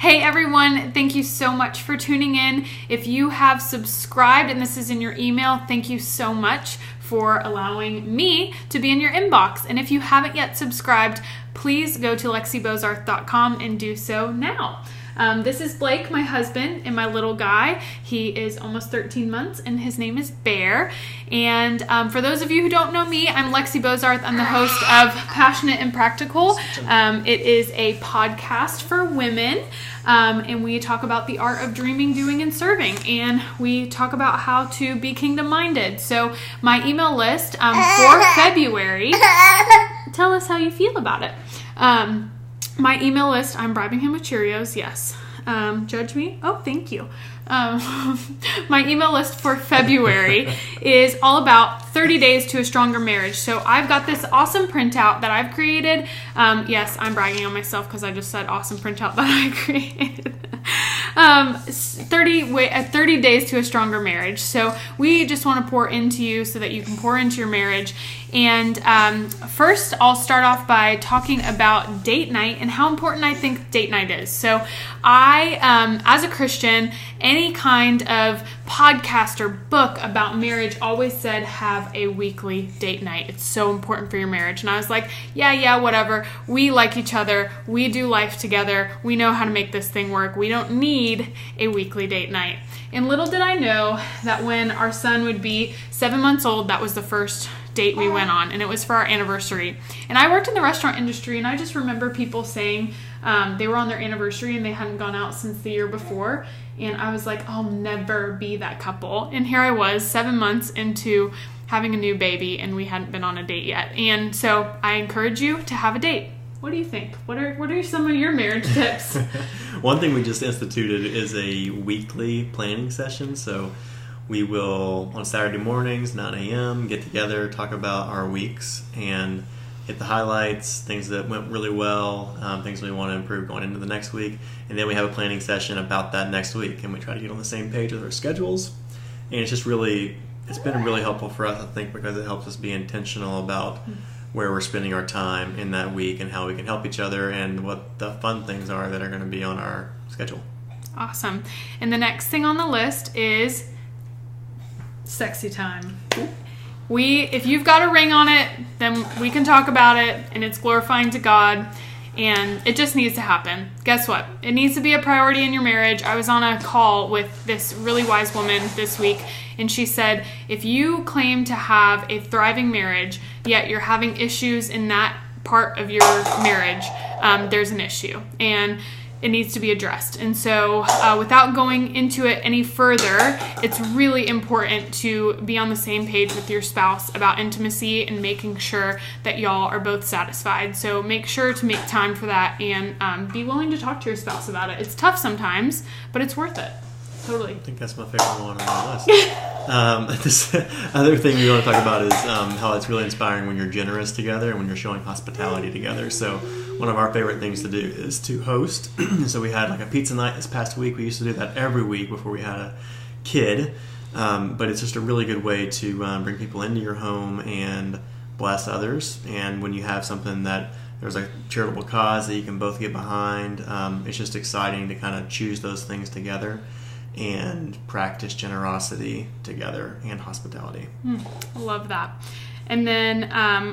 Hey everyone, thank you so much for tuning in. If you have subscribed and this is in your email, thank you so much for allowing me to be in your inbox. And if you haven't yet subscribed, please go to lexibozarth.com and do so now. This is Blake, my husband, and my little guy. He is almost 13 months, and his name is Bear. And for those of you who don't know me, I'm Lexi Bozarth. I'm the host of Passionate and Practical. It is a podcast for women, and we talk about the art of dreaming, doing, and serving. And we talk about how to be kingdom-minded. So my email list for February, tell us how you feel about it. My email list, I'm bribing him with Cheerios, yes. Judge me? Oh, thank you. My email list for February is all about 30 days to a stronger marriage. So I've got this awesome printout that I've created. Yes, I'm bragging on myself because I just said awesome printout that I created. 30 days to a stronger marriage. So we just want to pour into you so that you can pour into your marriage. And first, I'll start off by talking about date night and how important I think date night is. So I, as a Christian, any kind of podcast or book about marriage always said have a weekly date night. It's so important for your marriage. And I was like, yeah, whatever. We like each other. We do life together. We know how to make this thing work. We don't need a weekly date night. And little did I know that when our son would be 7 months old, that was the first date we went on, and it was for our anniversary. And I worked in the restaurant industry, and I just remember people saying they were on their anniversary and they hadn't gone out since the year before. And I was like, I'll never be that couple. And here I was 7 months into having a new baby, and we hadn't been on a date yet. And so I encourage you to have a date. What do you think? What are some of your marriage tips? One thing we just instituted is a weekly planning session. So we will, on Saturday mornings, 9 a.m., get together, talk about our weeks, and hit the highlights, things that went really well, things we want to improve going into the next week. And then we have a planning session about that next week, and we try to get on the same page with our schedules. And it's been really helpful for us, I think, because it helps us be intentional about where we're spending our time in that week and how we can help each other and what the fun things are that are going to be on our schedule. Awesome. And the next thing on the list is sexy time. If you've got a ring on it, then we can talk about it, and it's glorifying to God, and it just needs to happen. Guess what? It needs to be a priority in your marriage. I was on a call with this really wise woman this week, and she said, if you claim to have a thriving marriage, yet you're having issues in that part of your marriage, there's an issue, and it needs to be addressed. And so without going into it any further, it's really important to be on the same page with your spouse about intimacy and making sure that y'all are both satisfied. So make sure to make time for that, and be willing to talk to your spouse about it. It's tough sometimes, but it's worth it. Totally. I think that's my favorite one on my list. This other thing we want to talk about is how it's really inspiring when you're generous together and when you're showing hospitality together. So one of our favorite things to do is to host. So we had like a pizza night this past week. We used to do that every week before we had a kid. But it's just a really good way to bring people into your home and bless others. And when you have something that there's a charitable cause that you can both get behind, it's just exciting to kind of choose those things together and practice generosity together and hospitality. I love that. And then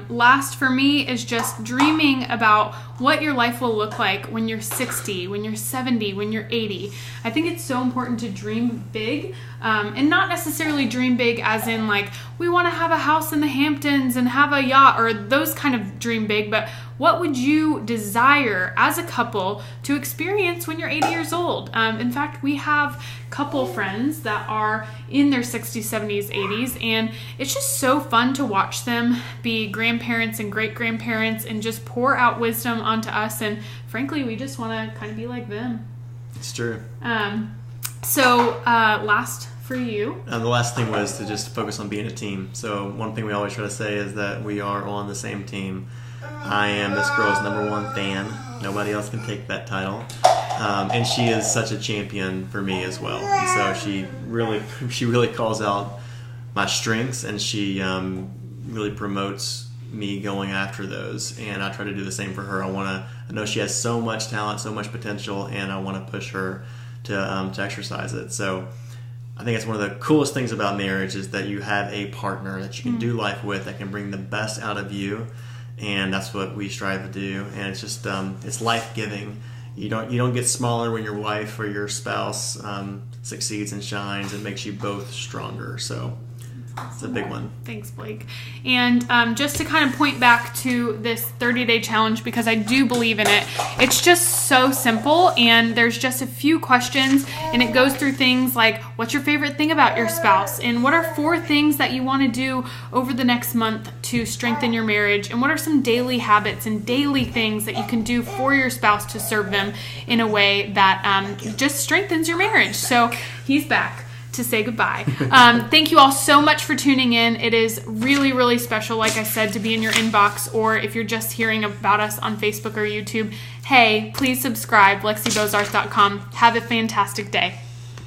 last for me is just dreaming about what your life will look like when you're 60, when you're 70, when you're 80. I think it's so important to dream big, and not necessarily dream big as in like, we want to have a house in the Hamptons and have a yacht or those kind of dream big, but what would you desire as a couple to experience when you're 80 years old? In fact, we have couple friends that are in their 60s, 70s, 80s, and it's just so fun to watch them be grandparents and great-grandparents and just pour out wisdom onto us, and frankly, we just want to kind of be like them. It's true. So last for you. The last thing was to just focus on being a team. So one thing we always try to say is that we are on the same team. I am this girl's #1 fan. Nobody else can take that title. And she is such a champion for me as well. And so she really calls out my strengths, and she really promotes me going after those, and I try to do the same for her. I know she has so much talent, so much potential, and I want to push her to exercise it. So I think it's one of the coolest things about marriage is that you have a partner that you can do life with, that can bring the best out of you, and that's what we strive to do. And it's just it's life-giving. You don't get smaller when your wife or your spouse succeeds and shines. It makes you both stronger. So it's a big one. Thanks, Blake. And just to kind of point back to this 30-day challenge, because I do believe in it, it's just so simple, and there's just a few questions, and it goes through things like, what's your favorite thing about your spouse? And what are 4 things that you want to do over the next month to strengthen your marriage? And what are some daily habits and daily things that you can do for your spouse to serve them in a way that just strengthens your marriage? So he's back to say goodbye. Thank you all so much for tuning in. It is really, really special, like I said, to be in your inbox, or if you're just hearing about us on Facebook or YouTube, hey, please subscribe, LexiBozarth.com. Have a fantastic day.